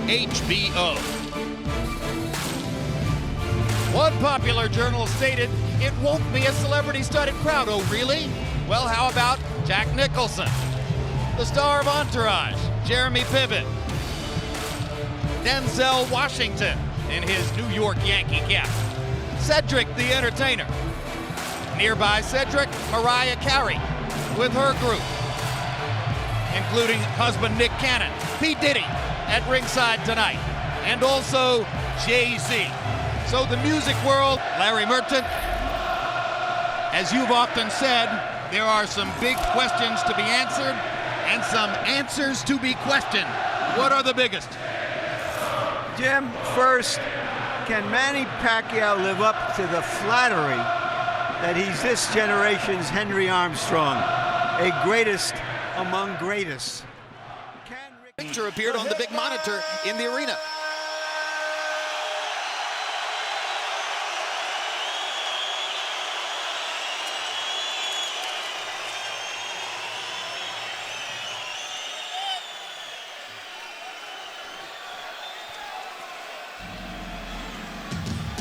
HBO. One popular journal stated, "It won't be a celebrity-studded crowd." Oh, really? Well, how about Jack Nicholson, the star of Entourage, Jeremy Piven, Denzel Washington in his New York Yankee cap, Cedric the Entertainer. Nearby Cedric, Mariah Carey with her group, including husband Nick Cannon, P. Diddy at ringside tonight, and also Jay-Z. So the music world, Larry Merton, as you've often said, there are some big questions to be answered and some answers to be questioned. What are the biggest? Jim, first, can Manny Pacquiao live up to the flattery that he's this generation's Henry Armstrong, a greatest among greatest? Picture appeared on the big monitor in the arena.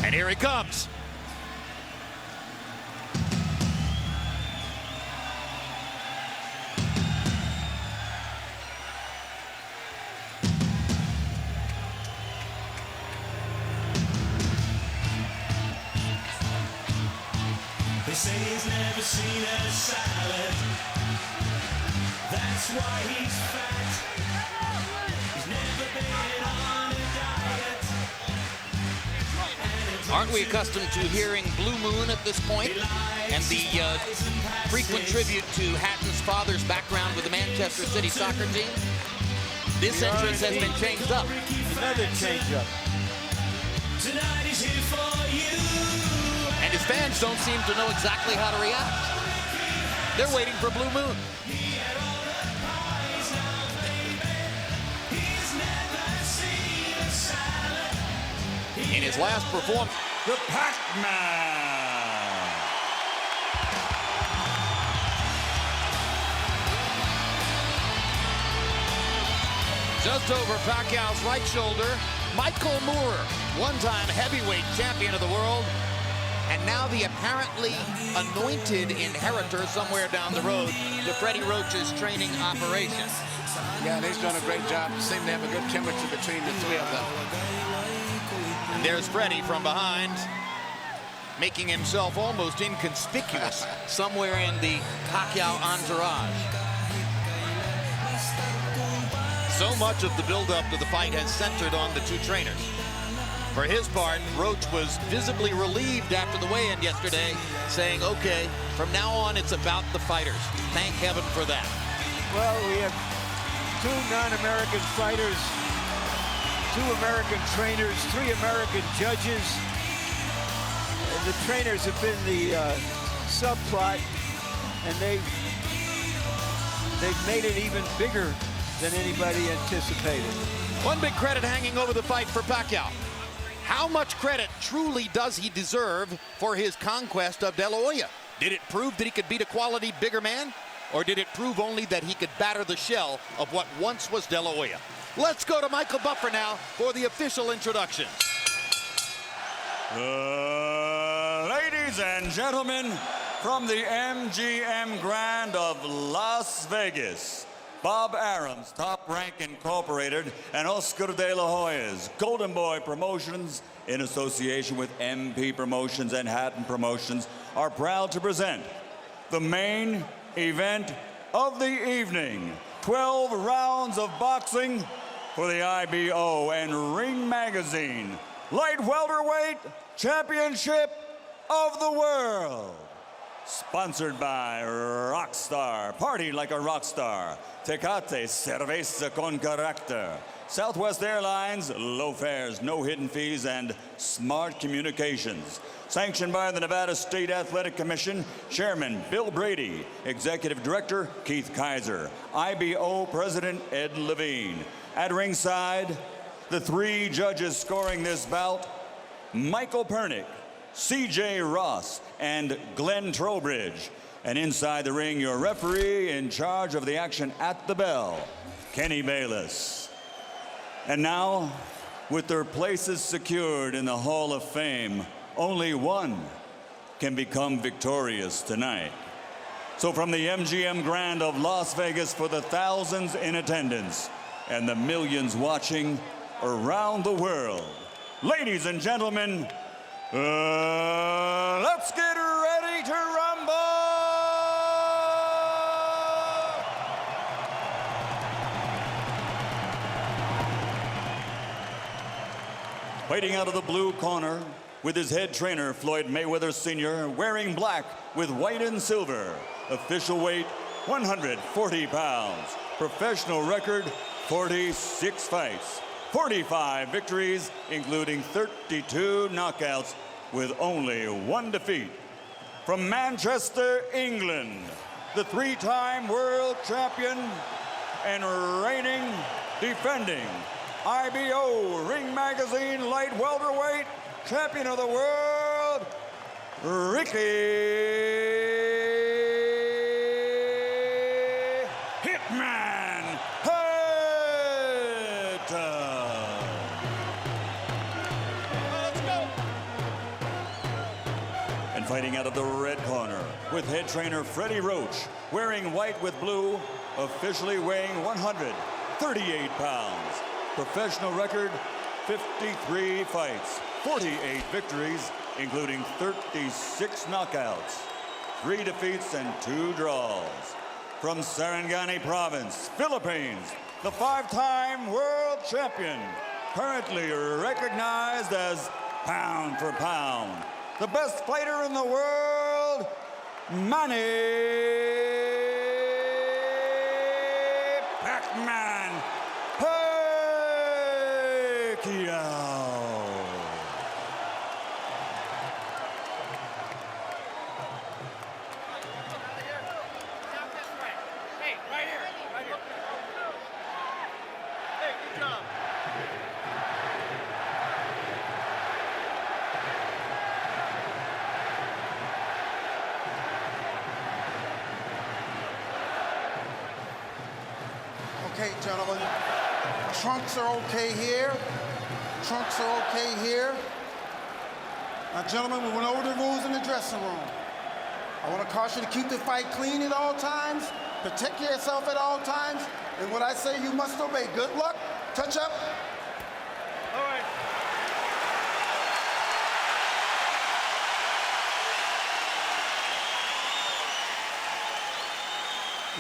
And here he comes. They say he's never seen a salad. That's why he's fat. He's never been on a diet. Aren't we accustomed to hearing Blue Moon at this point? And the frequent tribute to Hatton's father's background with the Manchester City soccer team? This entrance has been changed up. Another change-up. Tonight he's here for you. And his fans don't seem to know exactly how to react. They're waiting for Blue Moon. In his last performance, The Pac-Man. just over Pacquiao's right shoulder, Michael Moore, one-time heavyweight champion of the world, and now the apparently anointed inheritor somewhere down the road to Freddie Roach's training operation. Yeah, they've done a great job. Seem to have a good chemistry between the three of them. And there's Freddie from behind, making himself almost inconspicuous somewhere in the Pacquiao entourage. So much of the build-up to the fight has centered on the two trainers. For his part, Roach was visibly relieved after the weigh-in yesterday, saying, okay, from now on it's about the fighters. Thank heaven for that. Well, we have two non-American fighters, 2 American trainers, 3 American judges. And the trainers have been the subplot, and they've made it even bigger than anybody anticipated. One big credit hanging over the fight for Pacquiao. How much credit truly does he deserve for his conquest of De La Hoya? Did it prove that he could beat a quality bigger man? Or did it prove only that he could batter the shell of what once was De La Hoya? Let's go to Michael Buffer now for the official introduction. Ladies and gentlemen, from the MGM Grand of Las Vegas, Bob Arum's Top Rank Incorporated and Oscar De La Hoya's Golden Boy Promotions, in association with MP Promotions and Hatton Promotions, are proud to present the main event of the evening. 12 rounds of boxing for the IBO and Ring Magazine Light Welterweight Championship of the World. Sponsored by Rockstar, party like a rock star. Tecate, cerveza con carácter. Southwest Airlines, low fares, no hidden fees, and smart communications. Sanctioned by the Nevada State Athletic Commission, Chairman Bill Brady, Executive Director Keith Kaiser, IBO President Ed Levine. At ringside, the 3 judges scoring this bout, Michael Pernick, C.J. Ross, and Glenn Trowbridge. And inside the ring, your referee in charge of the action at the bell, Kenny Bayless. And now, with their places secured in the Hall of Fame, only one can become victorious tonight. So from the MGM Grand of Las Vegas, for the thousands in attendance and the millions watching around the world, ladies and gentlemen, let's get ready to rumble! Fighting out of the blue corner, with his head trainer, Floyd Mayweather Sr., wearing black with white and silver. Official weight, 140 pounds. Professional record, 46 fights. 45 victories, including 32 knockouts, with only one defeat. From Manchester, England, the three-time world champion and reigning, defending IBO Ring Magazine light welterweight champion of the world, Ricky Hatton. Let's go. And fighting out of the red corner, with head trainer Freddie Roach, wearing white with blue, officially weighing 138 pounds. Professional record, 53 fights, 48 victories, including 36 knockouts, 3 defeats and 2 draws. From Sarangani Province, Philippines, the 5-time world champion, currently recognized as pound for pound, the best fighter in the world, Manny Pacquiao. Okay, gentlemen, trunks are okay here. Trunks are okay here. Now, gentlemen, we went over the rules in the dressing room. I want to caution you to keep the fight clean at all times, protect yourself at all times, and what I say you must obey. Good luck. Touch up. All right.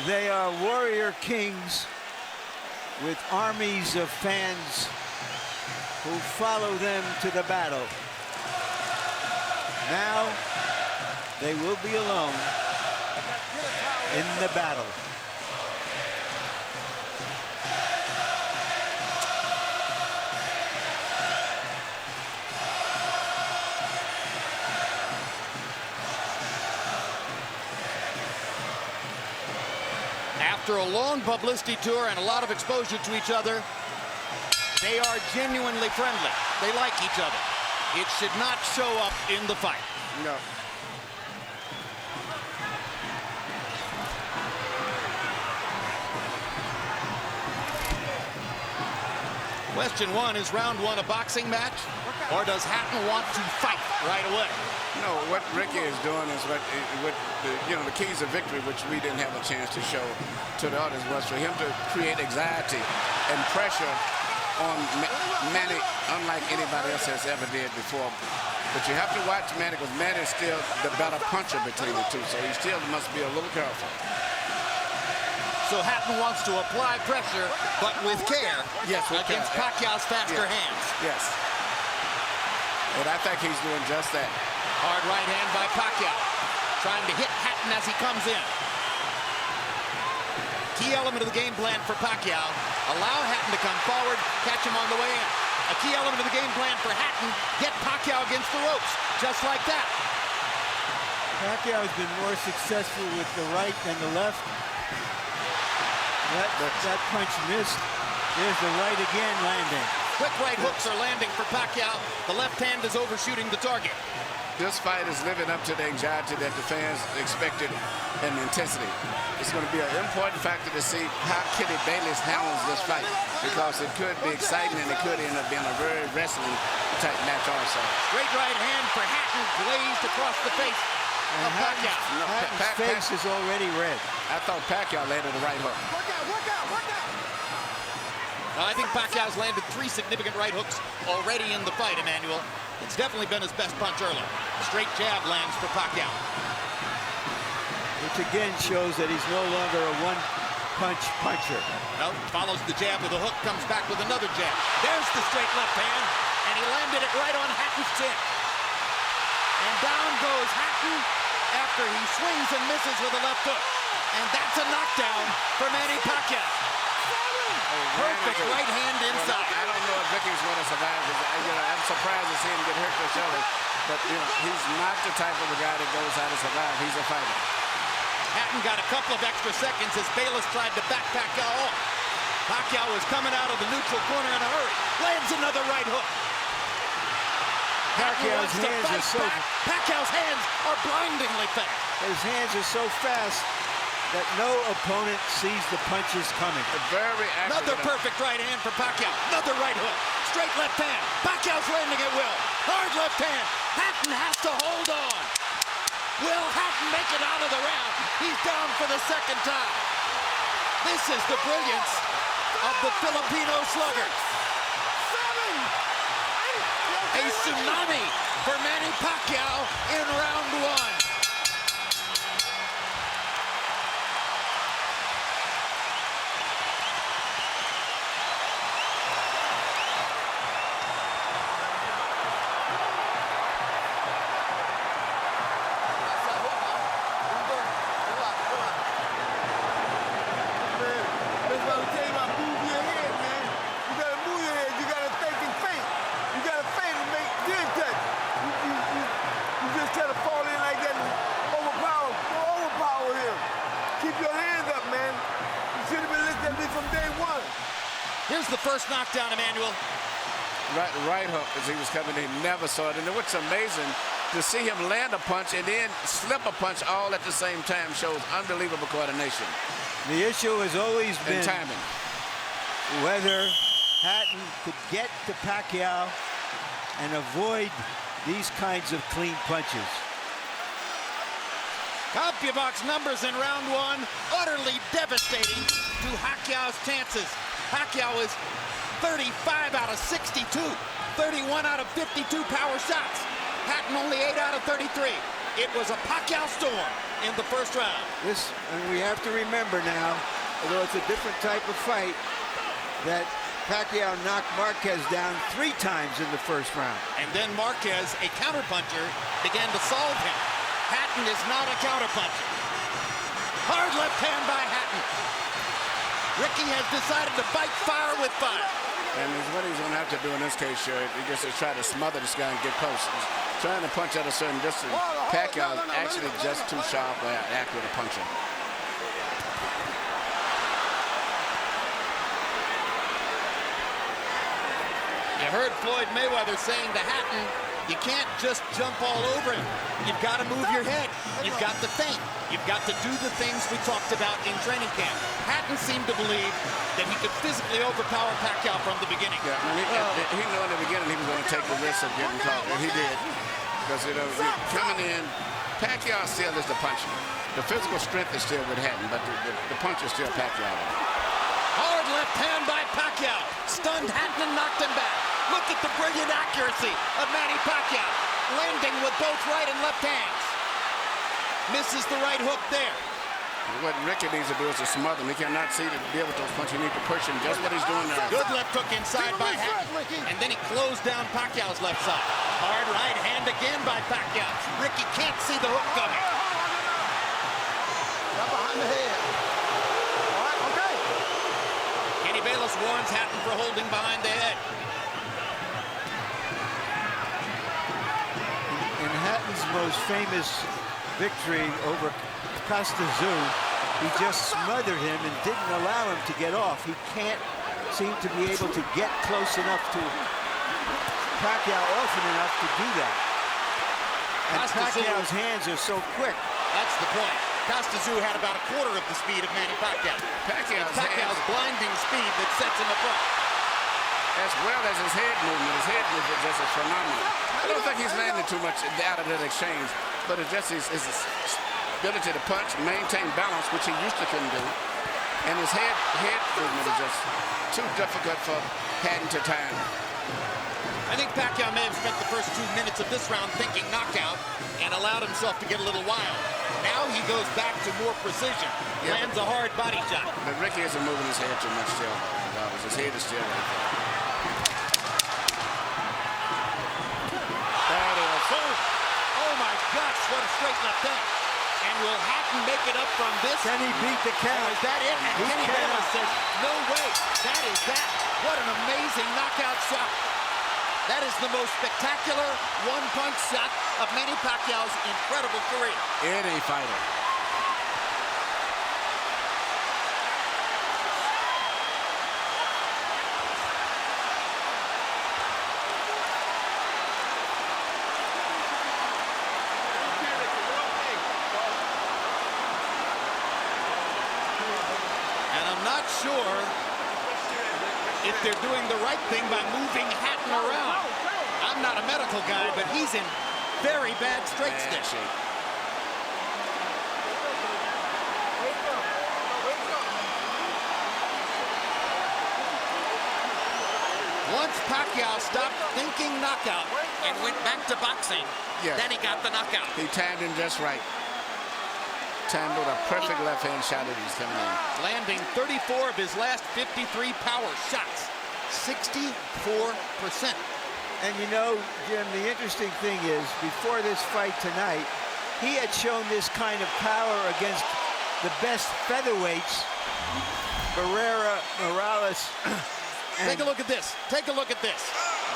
They are warrior kings with armies of fans who follow them to the battle. Now they will be alone in the battle. After a long publicity tour and a lot of exposure to each other, they are genuinely friendly. They like each other. It should not show up in the fight. No. Question one, is round one a boxing match? Or does Hatton want to fight right away? No, what Ricky is doing is what the keys of victory, which we didn't have a chance to show to the audience, was for him to create anxiety and pressure on Manny, unlike anybody else has ever did before. But you have to watch Manny, because Manny is still the better puncher between the two, so he still must be a little careful. So Hatton wants to apply pressure, but with care, yes, against Pacquiao's faster hands. Yes. And I think he's doing just that. Hard right hand by Pacquiao, trying to hit Hatton as he comes in. Key element of the game plan for Pacquiao, allow Hatton to come forward, catch him on the way in. A key element of the game plan for Hatton, get Pacquiao against the ropes, just like that. Pacquiao has been more successful with the right than the left. That punch missed. There's the right again landing. Quick right hooks are landing for Pacquiao. The left hand is overshooting the target. this fight is living up to the anxiety that the fans expected and the intensity. It's going to be an important factor to see how Kenny Bayless handles this fight, because it could be exciting and it could end up being a very wrestling type match also. Straight right hand for Hatton, glazed across the face of Pacquiao. Hatton's face is already red. I thought Pacquiao landed the right hook. I think Pacquiao's landed 3 significant right hooks already in the fight, Emmanuel. It's definitely been his best punch early. Straight jab lands for Pacquiao. Which again shows that he's no longer a one-punch puncher. No, follows the jab with a hook, comes back with another jab. There's the straight left hand, and he landed it right on Hatton's chin. And down goes Hatton after he swings and misses with a left hook. And that's a knockdown for Manny Pacquiao. Perfect right hand inside. I don't know if Ricky's going to survive. I'm surprised to see him get hurt for shoulder. But, he's not the type of a guy that goes out to survive. He's a fighter. Hatton got a couple of extra seconds as Bayless tried to back Pacquiao off. Pacquiao was coming out of the neutral corner in a hurry. Lands another right hook. Pacquiao's hands are so... Pacquiao's hands are blindingly fast. His hands are so fast that no opponent sees the punches coming. Very accurate. Another perfect right hand for Pacquiao. Another right hook. Straight left hand. Pacquiao's landing at will. Hard left hand. Hatton has to hold on. Will Hatton make it out of the round? He's down for the second time. This is the brilliance of the Filipino slugger. A tsunami for Manny Pacquiao in round 1. Here's the first knockdown, Emmanuel. Right hook as he was coming in. He never saw it. And what's amazing, to see him land a punch and then slip a punch all at the same time shows unbelievable coordination. The issue has always been timing. Whether Hatton could get to Pacquiao and avoid these kinds of clean punches. CompuBox numbers in round 1, utterly devastating to Pacquiao's chances. Pacquiao is 35 out of 62, 31 out of 52 power shots. Hatton only 8 out of 33. It was a Pacquiao storm in the first round. And we have to remember now, although it's a different type of fight, that Pacquiao knocked Marquez down 3 times in the first round. And then Marquez, a counterpuncher, began to solve him. Hatton is not a counterpuncher. Hard left hand by Hatton. Ricky has decided to fight fire with fire. And what he's going to have to do in this case, sure, he just try to smother this guy and get close. He's trying to punch at a certain distance. Pacquiao is actually just too sharp or accurate a puncher. You heard Floyd Mayweather saying to Hatton, you can't just jump all over him. You've got to move your head. You've got to think. You've got to do the things we talked about in training camp. Hatton seemed to believe that he could physically overpower Pacquiao from the beginning. Yeah, I mean, he knew in the beginning he was going to take the risk of getting caught, and he did. Because, coming in, Pacquiao still is the puncher. The physical strength is still with Hatton, but the punch is still Pacquiao. Hard left hand by Pacquiao. Stunned Hatton and knocked him back. Look at the brilliant accuracy of Manny Pacquiao, landing with both right and left hands. Misses the right hook there. What Ricky needs to do is to smother him. He cannot see to deal with those punches. He needs to push him, just what he's doing now. Good left hook inside by Hatton. And then he closed down Pacquiao's left side. Hard right hand again by Pacquiao. Ricky can't see the hook coming. Right behind the head. All right, okay. Kenny Bayless warns Hatton for holding behind the head. In Hatton's most famous victory over Costa Zoo, he just smothered him and didn't allow him to get off. He can't seem to be able to get close enough to Pacquiao often enough to do that. And Costa Pacquiao's hands are so quick. That's the point. Costa had about a quarter of the speed of Manny Pacquiao. Pacquiao's blinding speed that sets him apart. As well as his head movement. His head movement just is phenomenal. I don't think he's landed too much out of that exchange, but it's just his ability to punch, maintain balance, which he used to couldn't do. And his head movement is just too difficult for Hatton to time. I think Pacquiao may have spent the first 2 minutes of this round thinking knockout and allowed himself to get a little wild. Now he goes back to more precision, lands a hard body shot. But Ricky isn't moving his head too much still. His head is still right there. That is, oh my gosh, what a straight left hand. And will Hatton make it up from this? Can he beat the count? Is that it? And Kenny Bella says, no way, that is that. What an amazing knockout shot. That is the most spectacular one-punch shot of Manny Pacquiao's incredible career. Any fighter. And I'm not sure if they're doing the right thing by moving Hatton around. I'm not a medical guy, but he's in very bad straight stick. Once Pacquiao stopped thinking knockout and went back to boxing, then he got the knockout. He timed him just right. Timed with a perfect left-hand shot as he's coming in. Landing 34 of his last 53 power shots. 64%. And you know, Jim, the interesting thing is, before this fight tonight, he had shown this kind of power against the best featherweights, Barrera, Morales. Take a look at this. Take a look at this.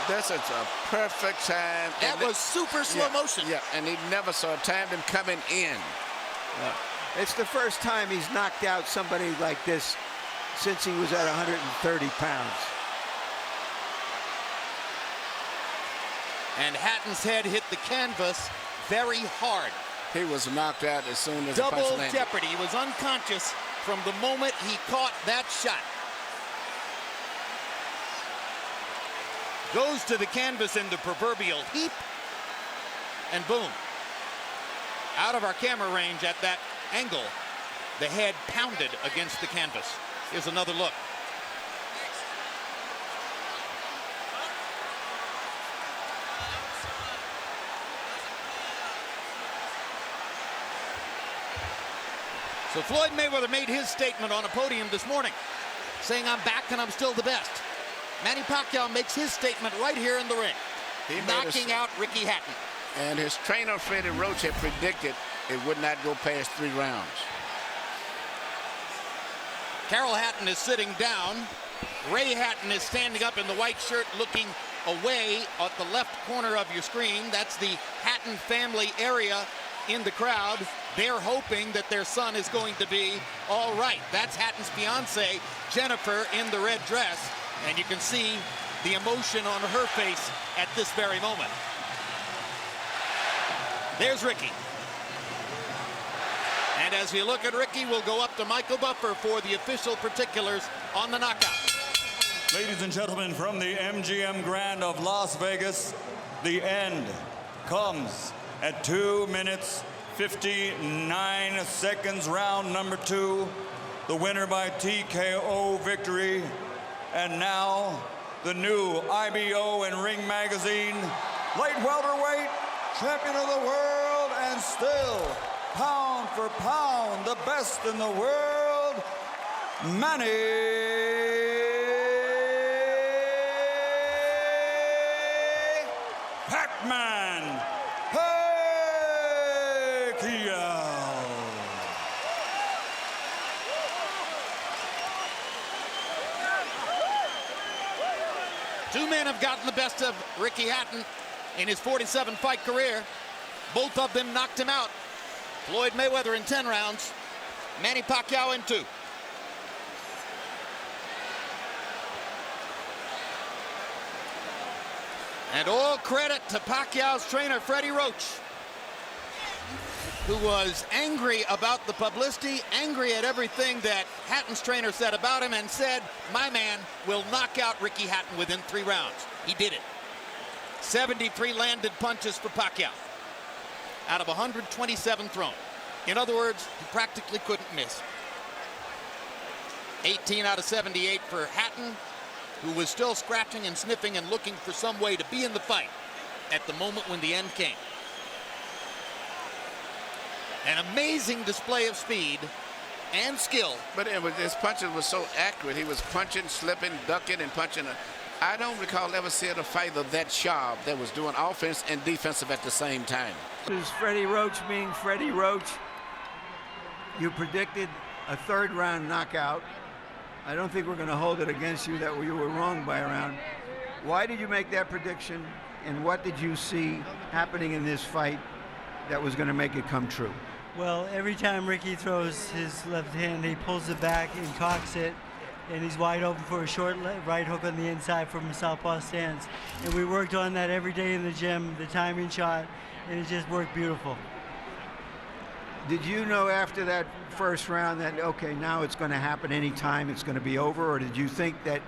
This is a perfect time. That was super slow motion. Yeah, and he never saw timed him coming in. It's the first time he's knocked out somebody like this since he was at 130 pounds. And Hatton's head hit the canvas very hard. He was knocked out as soon as the punch Double landed. jeopardy. He was unconscious from the moment he caught that shot. Goes to the canvas in the proverbial heap, and boom. Out of our camera range at that angle, the head pounded against the canvas. Here's another look. So Floyd Mayweather made his statement on a podium this morning, saying, I'm back and I'm still the best. Manny Pacquiao makes his statement right here in the ring, knocking out Ricky Hatton. And his trainer, Freddie Roach, had predicted it would not go past 3 rounds. Carol Hatton is sitting down. Ray Hatton is standing up in the white shirt looking away at the left corner of your screen. That's the Hatton family area in the crowd. They're hoping that their son is going to be all right. That's Hatton's fiance, Jennifer, in the red dress. And you can see the emotion on her face at this very moment. There's Ricky. And as we look at Ricky, we'll go up to Michael Buffer for the official particulars on the knockout. Ladies and gentlemen, from the MGM Grand of Las Vegas, the end comes at 2 minutes, 59 seconds, round number 2. The winner by TKO victory. And now, the new IBO and Ring Magazine light welterweight champion of the world, and still, pound for pound, the best in the world, Manny Pac-Man Pacquiao. Two men have gotten the best of Ricky Hatton in his 47-fight career. Both of them knocked him out. Floyd Mayweather in 10 rounds, Manny Pacquiao in 2. And all credit to Pacquiao's trainer, Freddie Roach. who was angry about the publicity, angry at everything that Hatton's trainer said about him, and said, my man will knock out Ricky Hatton within 3 rounds. He did it. 73 landed punches for Pacquiao out of 127 thrown. In other words, he practically couldn't miss. 18 out of 78 for Hatton, who was still scratching and sniffing and looking for some way to be in the fight at the moment when the end came. An amazing display of speed and skill. But his punches were so accurate. He was punching, slipping, ducking, and punching. I don't recall ever seeing a fighter that sharp that was doing offense and defensive at the same time. This is Freddie Roach being Freddie Roach. You predicted a 3rd round knockout. I don't think we're going to hold it against you that you were wrong by a round. Why did you make that prediction, and what did you see happening in this fight that was going to make it come true? Well, every time Ricky throws his left hand, he pulls it back and cocks it, and he's wide open for a short right hook on the inside from a southpaw stance. And we worked on that every day in the gym, the timing shot, and it just worked beautiful. Did you know after that 1st round that, okay, now it's going to happen anytime, it's going to be over, or did you think that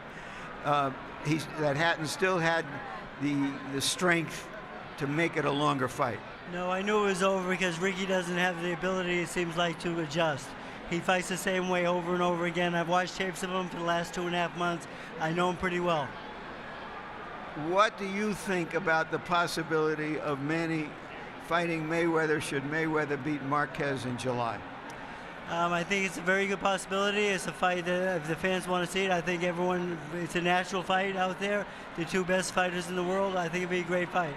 that Hatton still had the strength to make it a longer fight? No, I knew it was over because Ricky doesn't have the ability, it seems like, to adjust. He fights the same way over and over again. I've watched tapes of him for the last 2.5 months. I know him pretty well. What do you think about the possibility of Manny fighting Mayweather should Mayweather beat Marquez in July? I think it's a very good possibility. It's a fight that if the fans want to see it, I think it's a natural fight out there. The 2 best fighters in the world. I think it'd be a great fight.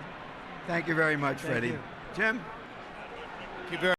Thank you very much, Thank Freddie. you. Jim? Thank you very